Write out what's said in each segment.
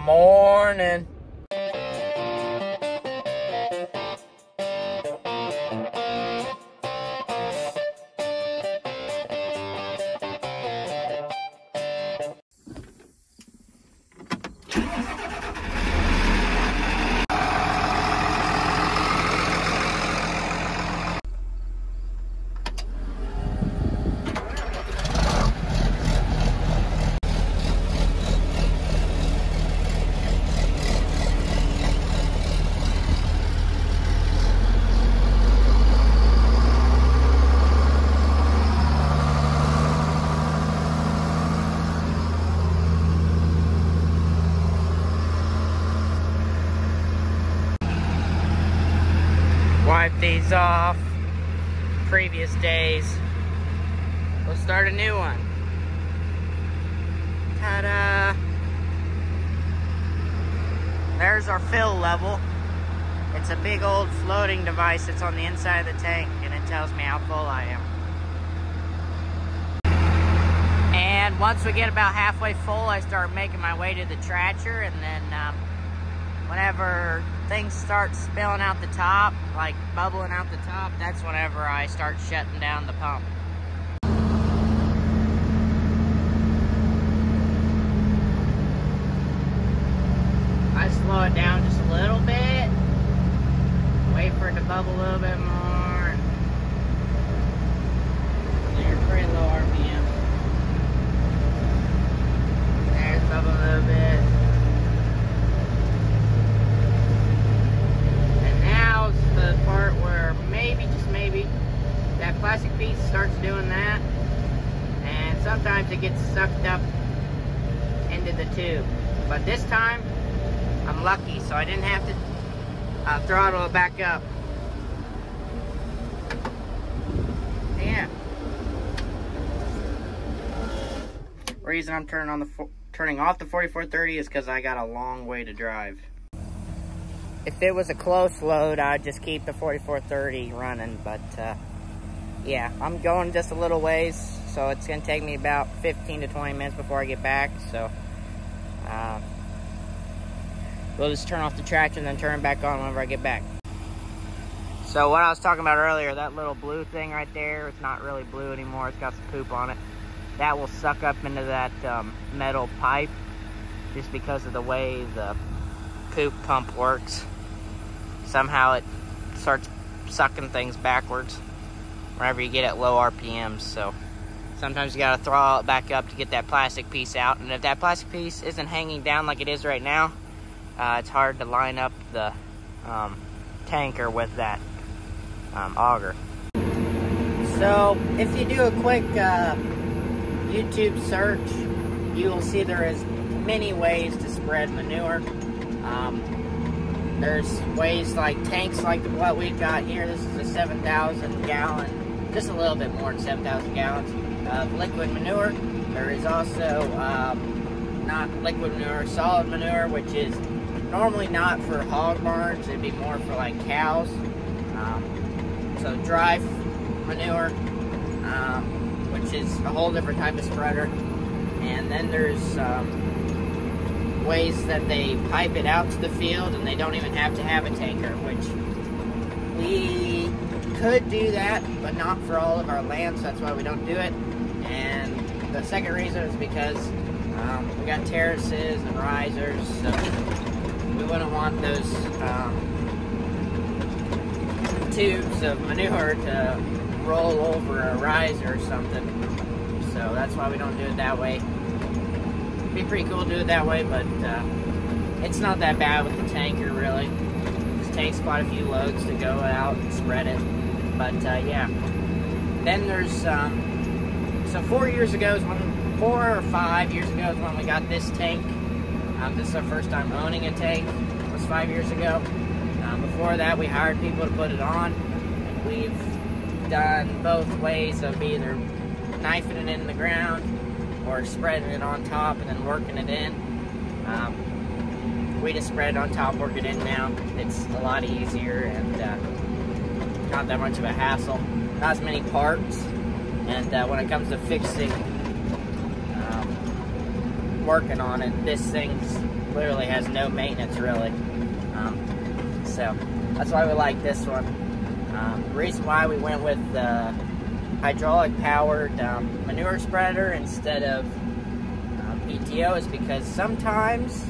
morning. Wipe these off. Previous days. We'll start a new one. Ta-da! There's our fill level. It's a big old floating device that's on the inside of the tank, and it tells me how full I am. And once we get about halfway full, I start making my way to the tractor, and then whenever things start spilling out the top, like bubbling out the top, that's whenever I start shutting down the pump. I slow it down just a little bit, wait for it to bubble a little bit more. They're pretty low RPM. There's bubble a little bit. The part where maybe, just maybe, that plastic piece starts doing that, and sometimes it gets sucked up into the tube. But this time, I'm lucky, so I didn't have to throttle it back up. Yeah. Reason I'm turning off the 4430 is because I got a long way to drive. If it was a close load, I'd just keep the 4430 running, but yeah, I'm going just a little ways, so it's going to take me about 15 to 20 minutes before I get back, so we'll just turn off the tractor and then turn it back on whenever I get back. So what I was talking about earlier, that little blue thing right there, it's not really blue anymore, it's got some poop on it. That will suck up into that metal pipe just because of the way the poop pump works. Somehow it starts sucking things backwards whenever you get at low RPMs, so sometimes you gotta throttle it back up to get that plastic piece out, and if that plastic piece isn't hanging down like it is right now, it's hard to line up the tanker with that auger. So if you do a quick YouTube search, you will see there is many ways to spread manure. There's ways like tanks like what we've got here. This is a 7,000 gallon, just a little bit more than 7,000 gallons of liquid manure. There is also not liquid manure, solid manure, which is normally not for hog barns. It'd be more for like cows. So dry manure, which is a whole different type of spreader. And then there's ways that they pipe it out to the field and they don't even have to have a tanker, which we could do that, but not for all of our land, so that's why we don't do it. And the second reason is because we got terraces and risers, so we wouldn't want those tubes of manure to roll over a riser or something, so that's why we don't do it that way. Be pretty cool to do it that way, but it's not that bad with the tanker, really. Just takes quite a few loads to go out and spread it. But yeah, then there's so 4 years ago is when 4 or 5 years ago is when we got this tank. This is our first time owning a tank. It was 5 years ago. Before that, we hired people to put it on, and we've done both ways of either knifing it in the ground or spreading it on top and then working it in. We just spread it on top, work it in now. It's a lot easier and not that much of a hassle. Not as many parts, and when it comes to fixing, working on it, this thing's literally has no maintenance really. So that's why we like this one. The reason why we went with the hydraulic powered manure spreader instead of PTO is because sometimes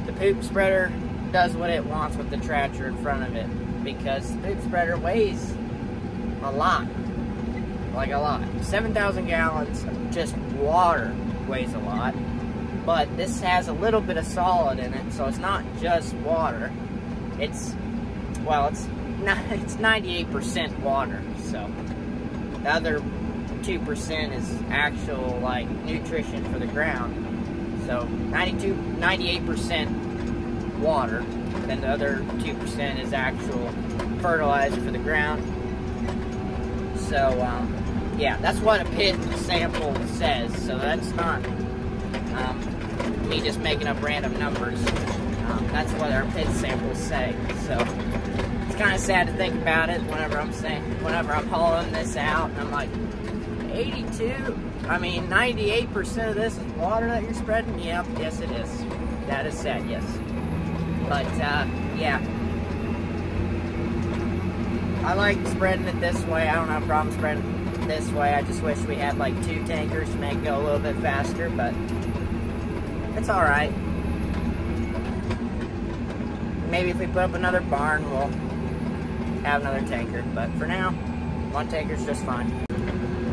the poop spreader does what it wants with the tractor in front of it, because the poop spreader weighs a lot, like a lot. 7,000 gallons of just water weighs a lot, but this has a little bit of solid in it, so it's not just water. It's 98% water, so the other 2% is actual like nutrition for the ground. So 98% water, then the other 2% is actual fertilizer for the ground. So yeah, that's what a pit sample says. So that's not me just making up random numbers. That's what our pit samples say. So it's kind of sad to think about it whenever I'm hauling this out and I'm like, 98% of this is water that you're spreading? Yep, yes it is. That is sad, yes. But, yeah. I like spreading it this way. I don't have a problem spreading it this way. I just wish we had like 2 tankers to make it go a little bit faster, but it's alright. Maybe if we put up another barn, we'll have another tanker. But for now, 1 tanker's just fine.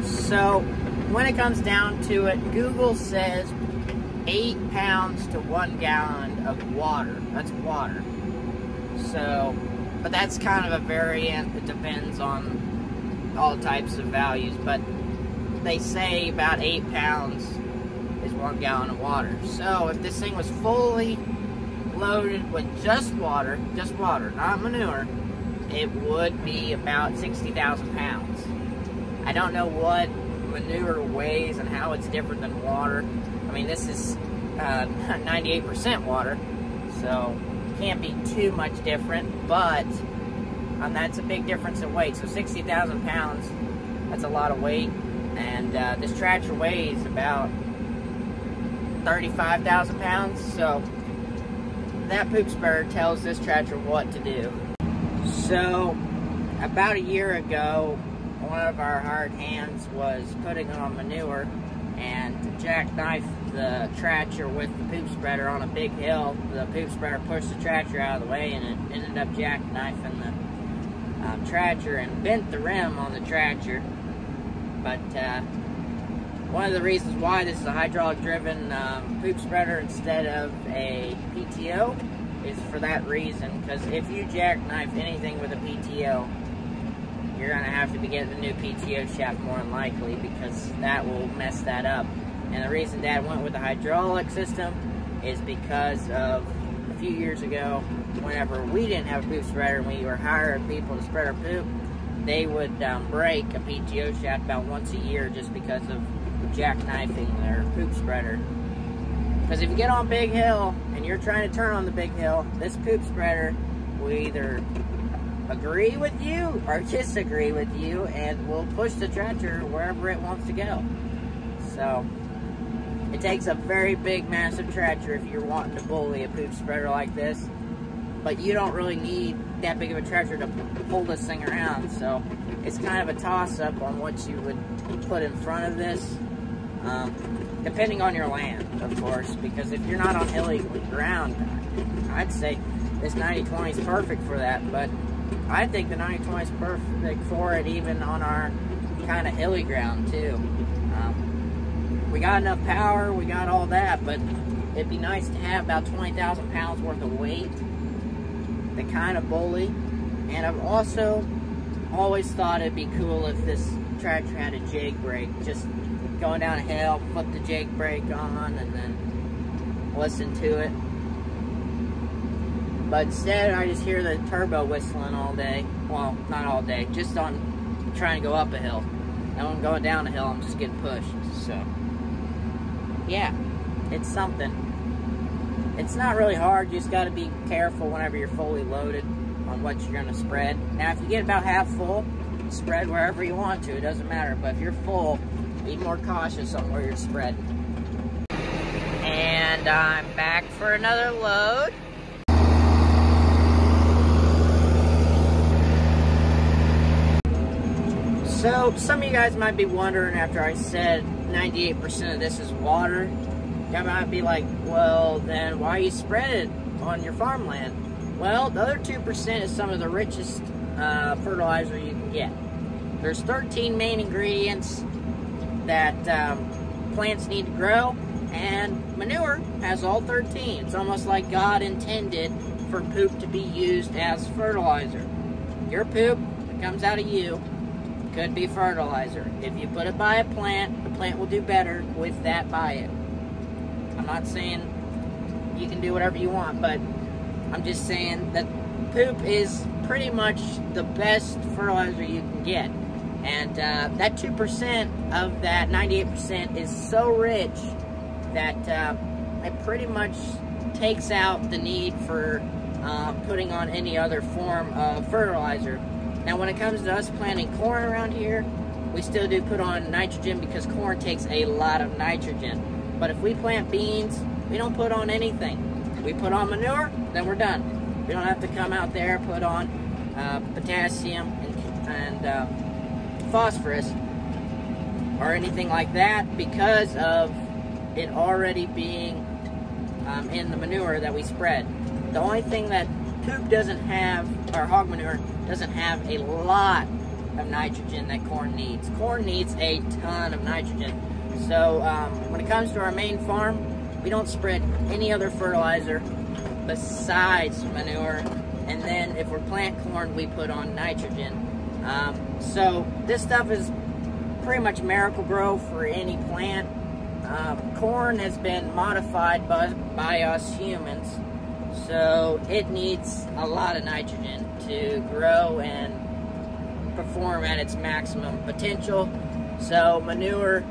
So, when it comes down to it, Google says 8 pounds to 1 gallon of water. That's water. So, but that's kind of a variant. It depends on all types of values. But they say about 8 pounds is 1 gallon of water. So, if this thing was fully loaded with just water, not manure, it would be about 60,000 pounds. I don't know what manure weighs and how it's different than water. I mean, this is 98% water, so can't be too much different, but that's a big difference in weight. So 60,000 pounds, that's a lot of weight, and this tractor weighs about 35,000 pounds, so that poop spreader tells this tractor what to do. So about a year ago, one of our hired hands was putting on manure, and to jackknife the tractor with the poop spreader on a big hill, the poop spreader pushed the tractor out of the way, and it ended up jackknifing the tractor and bent the rim on the tractor. But one of the reasons why this is a hydraulic driven poop spreader instead of a PTO is for that reason, because if you jackknife anything with a PTO, you're going to have to be getting a new PTO shaft more than likely, because that will mess that up. And the reason Dad went with the hydraulic system is because of a few years ago, whenever we didn't have a poop spreader and we were hiring people to spread our poop, they would break a PTO shaft about once a year just because of jackknifing their poop spreader. Because if you get on a big hill and you're trying to turn on the big hill, this poop spreader will either agree with you or disagree with you and will push the tractor wherever it wants to go. So it takes a very big, massive tractor if you're wanting to bully a poop spreader like this. But you don't really need that big of a tractor to pull this thing around. So it's kind of a toss-up on what you would put in front of this. Depending on your land, of course, because if you're not on hilly ground, I'd say this 90-20 is perfect for that, but I think the 90-20 is perfect for it even on our kind of hilly ground, too. We got enough power, we got all that, but it'd be nice to have about 20,000 pounds worth of weight to kind of bully. And I've also always thought it'd be cool if this tractor had a jake brake, just going down a hill, put the jake brake on, and then listen to it. But instead, I just hear the turbo whistling all day. Well, not all day, just on trying to go up a hill. And when I'm going down a hill, I'm just getting pushed. So, yeah, it's something. It's not really hard. You just got to be careful whenever you're fully loaded on what you're going to spread. Now, if you get about half full, spread wherever you want to. It doesn't matter. But if you're full, be more cautious on where you're spreading. And And I'm back for another load. So, some of you guys might be wondering after I said 98% of this is water. You might be like, well, then why you spread it on your farmland? Well, the other 2% is some of the richest fertilizer you can get. There's 13 main ingredients that plants need to grow, and manure has all 13. It's almost like God intended for poop to be used as fertilizer. Your poop that comes out of you could be fertilizer. If you put it by a plant, the plant will do better with that by it. I'm not saying you can do whatever you want, but I'm just saying that poop is pretty much the best fertilizer you can get. And that 2% of that 98% is so rich that it pretty much takes out the need for putting on any other form of fertilizer. Now, when it comes to us planting corn around here, we still do put on nitrogen because corn takes a lot of nitrogen. But if we plant beans, we don't put on anything. We put on manure, then we're done. We don't have to come out there, put on potassium and phosphorus or anything like that because of it already being in the manure that we spread. The only thing that poop doesn't have, or hog manure, doesn't have a lot of nitrogen that corn needs. Corn needs a ton of nitrogen. So when it comes to our main farm, we don't spread any other fertilizer besides manure. And then if we're plant corn, we put on nitrogen. So this stuff is pretty much miracle grow for any plant. Corn has been modified by us humans, so it needs a lot of nitrogen to grow and perform at its maximum potential. So manure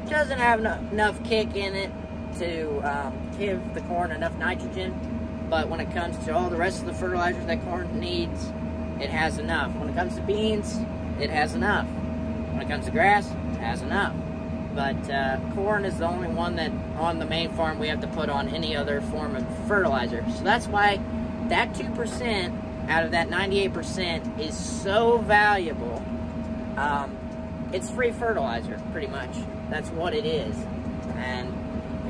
doesn't have enough kick in it to give the corn enough nitrogen, but when it comes to all the rest of the fertilizers that corn needs, it has enough. When it comes to beans, it has enough. When it comes to grass, it has enough. But corn is the only one that on the main farm we have to put on any other form of fertilizer. So that's why that 2% out of that 98% is so valuable. It's free fertilizer, pretty much. That's what it is. And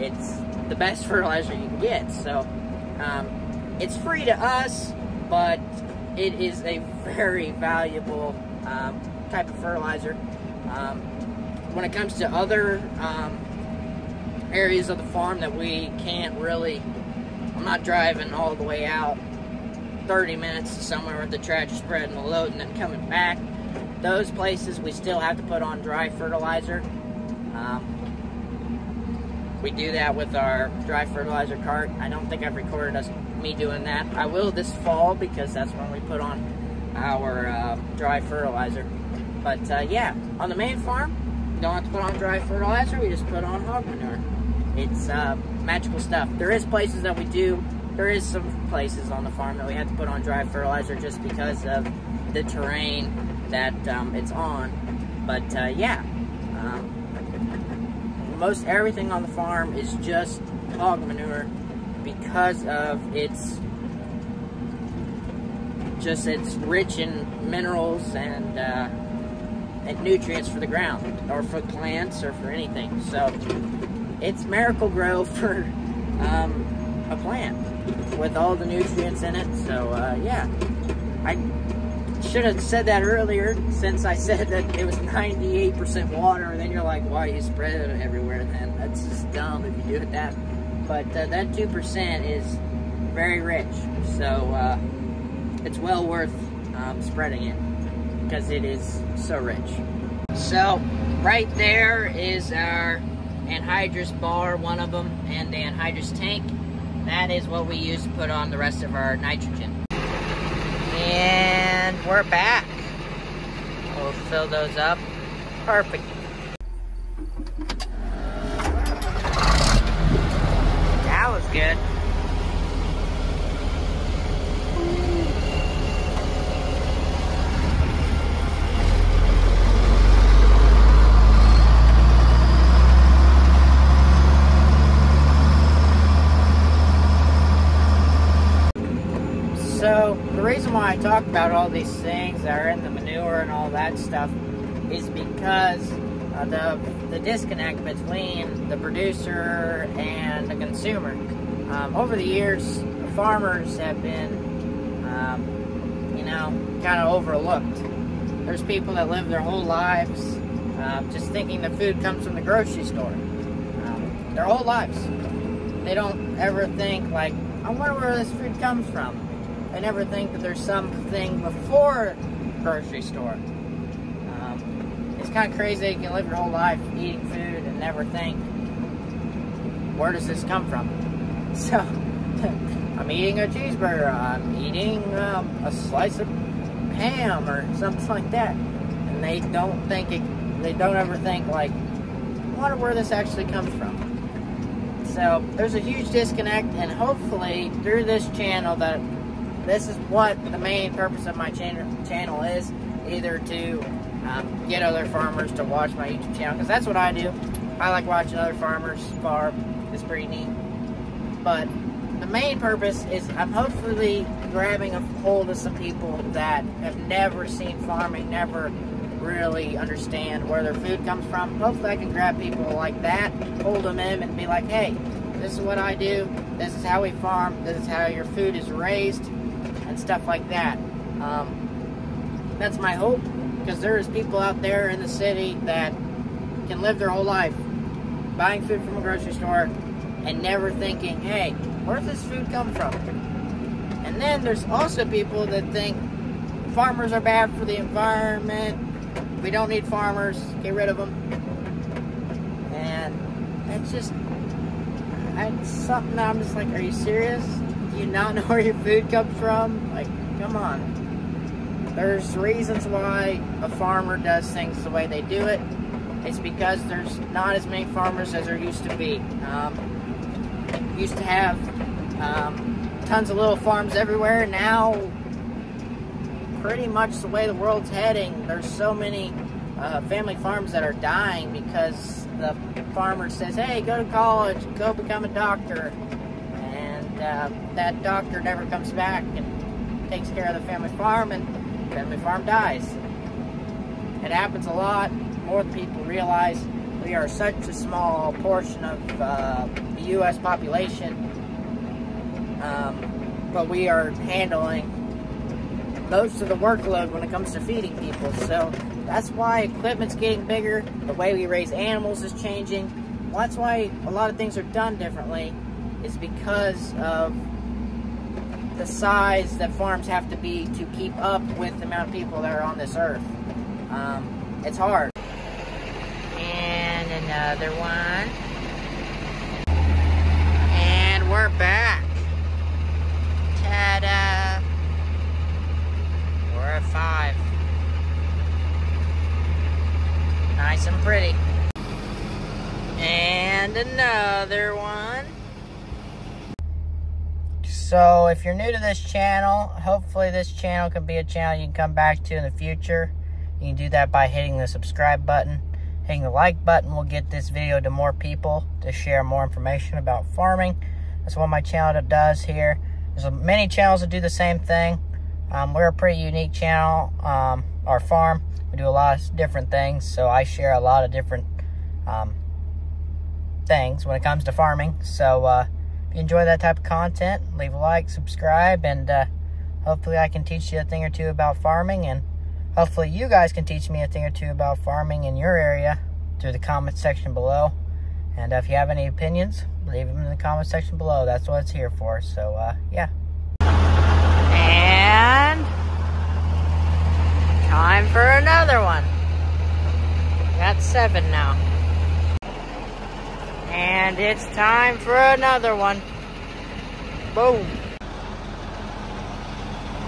it's the best fertilizer you can get. So it's free to us, but it is a very valuable type of fertilizer. When it comes to other areas of the farm that we can't really, I'm not driving all the way out 30 minutes to somewhere with the tractor spreading the load and then coming back. Those places we still have to put on dry fertilizer. We do that with our dry fertilizer cart. I don't think I've recorded me doing that. I will this fall because that's when we put on our dry fertilizer. But yeah, on the main farm, we don't have to put on dry fertilizer, we just put on hog manure. It's magical stuff. There is places that we do, there is some places on the farm that we have to put on dry fertilizer just because of the terrain that it's on. But yeah, most everything on the farm is just hog manure because of its rich in minerals and nutrients for the ground, or for plants, or for anything. So it's miracle grow for a plant with all the nutrients in it. So yeah, I should have said that earlier, since I said that it was 98% water, and then you're like, why you spread it everywhere then? That's just dumb if you do it that. But that 2% is very rich, so it's well worth spreading it because it is so rich. So right there is our anhydrous bar, one of them, and the anhydrous tank. That is what we use to put on the rest of our nitrogen. And we're back. We'll fill those up. Perfect. That was good. So the reason why I talk about all these things that are in the manure and all that stuff is because the disconnect between the producer and the consumer. Over the years, the farmers have been, you know, kind of overlooked. There's people that live their whole lives just thinking the food comes from the grocery store. Their whole lives. They don't ever think, like, I wonder where this food comes from. They never think that there's something before grocery store. It's kind of crazy. You can live your whole life eating food and never think, where does this come from? So, I'm eating a cheeseburger. I'm eating a slice of ham or something like that. And they don't think it, they don't ever think, like, I wonder where this actually comes from. So, there's a huge disconnect, and hopefully, through this channel, that this is what the main purpose of my channel is, either to get other farmers to watch my YouTube channel, because that's what I do. I like watching other farmers farm. It's pretty neat. But the main purpose is I'm hopefully grabbing a hold of some people that have never seen farming, never really understand where their food comes from. Hopefully I can grab people like that, hold them in, and be like, hey, this is what I do, this is how we farm, this is how your food is raised, and stuff like that. That's my hope, because there's people out there in the city that can live their whole life buying food from a grocery store and never thinking, hey, where does this food come from? And then there's also people that think farmers are bad for the environment, we don't need farmers, get rid of them. And it's just, it's something that I'm just like, are you serious? Do you not know where your food comes from? Like, come on. There's reasons why a farmer does things the way they do it. It's because there's not as many farmers as there used to be. Used to have tons of little farms everywhere. Now, pretty much the way the world's heading, there's so many family farms that are dying because the farmer says, hey, go to college, go become a doctor. And that doctor never comes back and takes care of the family farm, and the family farm dies. It happens a lot. More people realize we are such a small portion of the U.S. population, but we are handling most of the workload when it comes to feeding people. So that's why equipment's getting bigger, the way we raise animals is changing. Well, that's why a lot of things are done differently, is because of the size that farms have to be to keep up with the amount of people that are on this earth. It's hard. And another one. And we're back. Ta-da! We're at 5. Nice and pretty. And another one. So if you're new to this channel, hopefully this channel can be a channel you can come back to in the future. You can do that by hitting the subscribe button. Hitting the like button will get this video to more people to share more information about farming. That's what my channel does here. There's many channels that do the same thing. We're a pretty unique channel. Our farm, we do a lot of different things, so I share a lot of different things when it comes to farming. So if you enjoy that type of content, leave a like, subscribe, and hopefully I can teach you a thing or two about farming, and hopefully you guys can teach me a thing or two about farming in your area through the comment section below. And if you have any opinions, leave them in the comment section below. That's what it's here for. So yeah. And time for another one. Got 7 now. And it's time for another one. Boom.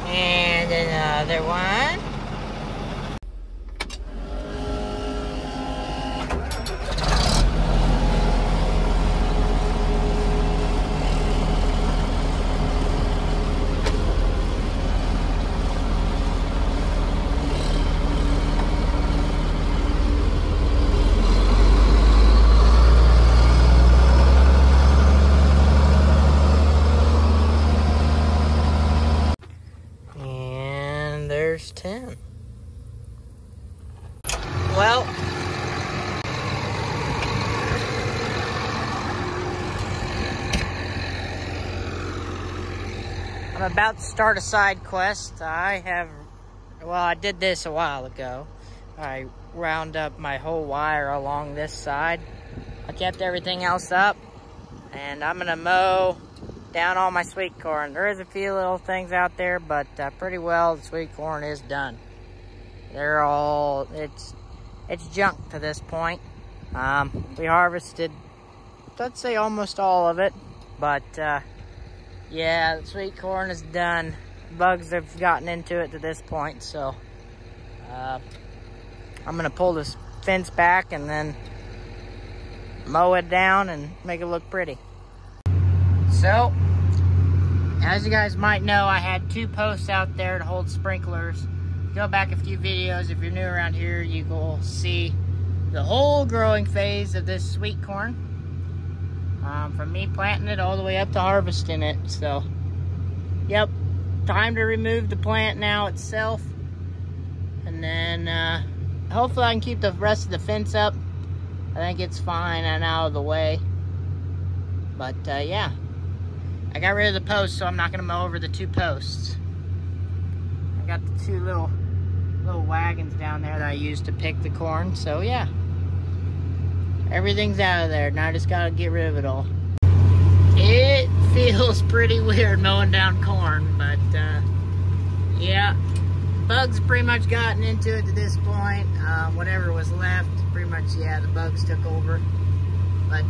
And another one. nice 10. Well, I'm about to start a side quest. I did this a while ago. I wound up my whole wire along this side. I kept everything else up, and I'm gonna mow down all my sweet corn. There is a few little things out there, but pretty well the sweet corn is done. They're all, it's junk to this point. We harvested, let's say almost all of it, but yeah, the sweet corn is done. Bugs have gotten into it to this point, so I'm gonna pull this fence back and then mow it down and make it look pretty. So, as you guys might know, I had 2 posts out there to hold sprinklers. Go back a few videos. If you're new around here, you will see the whole growing phase of this sweet corn. From me planting it all the way up to harvesting it. So, yep, time to remove the plant now itself. And then, hopefully I can keep the rest of the fence up. I think it's fine and out of the way. But, yeah. I got rid of the posts, so I'm not going to mow over the 2 posts. I got the 2 little wagons down there that I used to pick the corn, so yeah. Everything's out of there. Now I just got to get rid of it all. It feels pretty weird mowing down corn, but yeah. Bugs pretty much gotten into it to this point. Whatever was left, pretty much, yeah, the bugs took over. But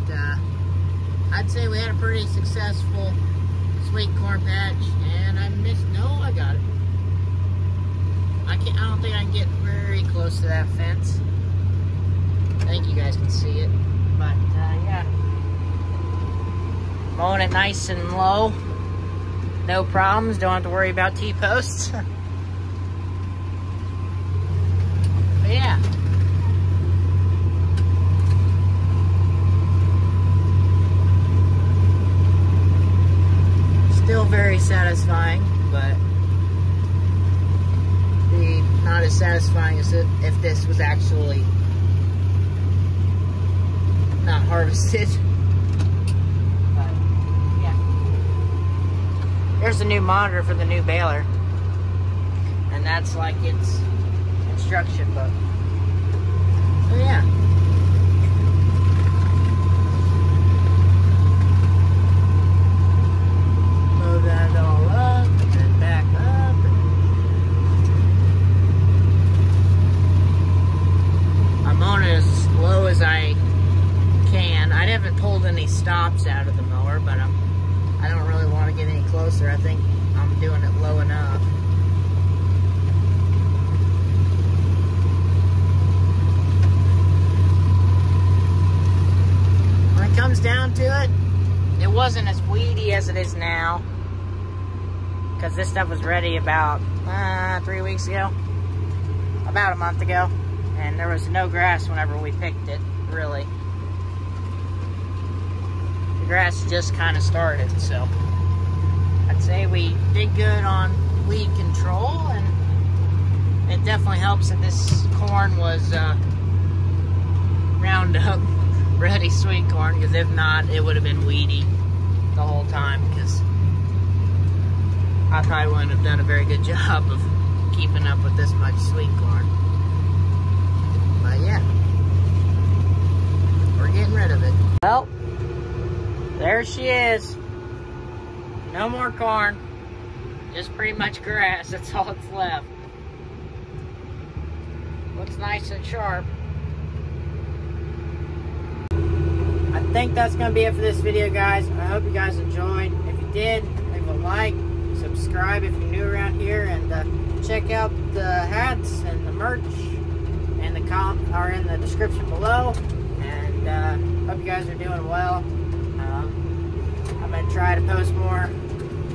I'd say we had a pretty successful sweet corn patch, and I got it. I don't think I can get very close to that fence. I think you guys can see it, but yeah. Mowing it nice and low. No problems, don't have to worry about T-posts. But yeah. Still very satisfying, but not as satisfying as if this was actually not harvested. But yeah, there's a new monitor for the new baler, and that's like its instruction book. So yeah. Move that all up and then back up. I'm on it as low as I can. I haven't pulled any stops out of the mower, but I don't really want to get any closer. I think I'm doing it low enough. When it comes down to it, it wasn't as weedy as it is now, because this stuff was ready about 3 weeks ago, about a month ago, and there was no grass whenever we picked it, really. The grass just kind of started, so I'd say we did good on weed control, and it definitely helps that this corn was Roundup ready sweet corn, because if not, it would have been weedy the whole time, because I probably wouldn't have done a very good job of keeping up with this much sweet corn. But yeah, we're getting rid of it. Well, there she is. No more corn, just pretty much grass. That's all that's left. Looks nice and sharp. I think that's going to be it for this video, guys. I hope you guys enjoyed. If you did, leave a like, subscribe if you're new around here, and check out the hats and the merch, and the comp are in the description below. And hope you guys are doing well. I'm going to try to post more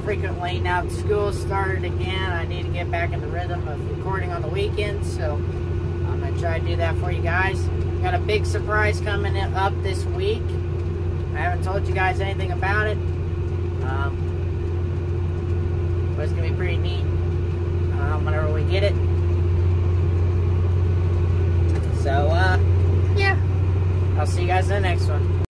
frequently now that school started again. I need to get back in the rhythm of recording on the weekends, so I'm going to try to do that for you guys. Got a big surprise coming up this week. I haven't told you guys anything about it, but it's going to be pretty neat whenever we get it. see you guys in the next one.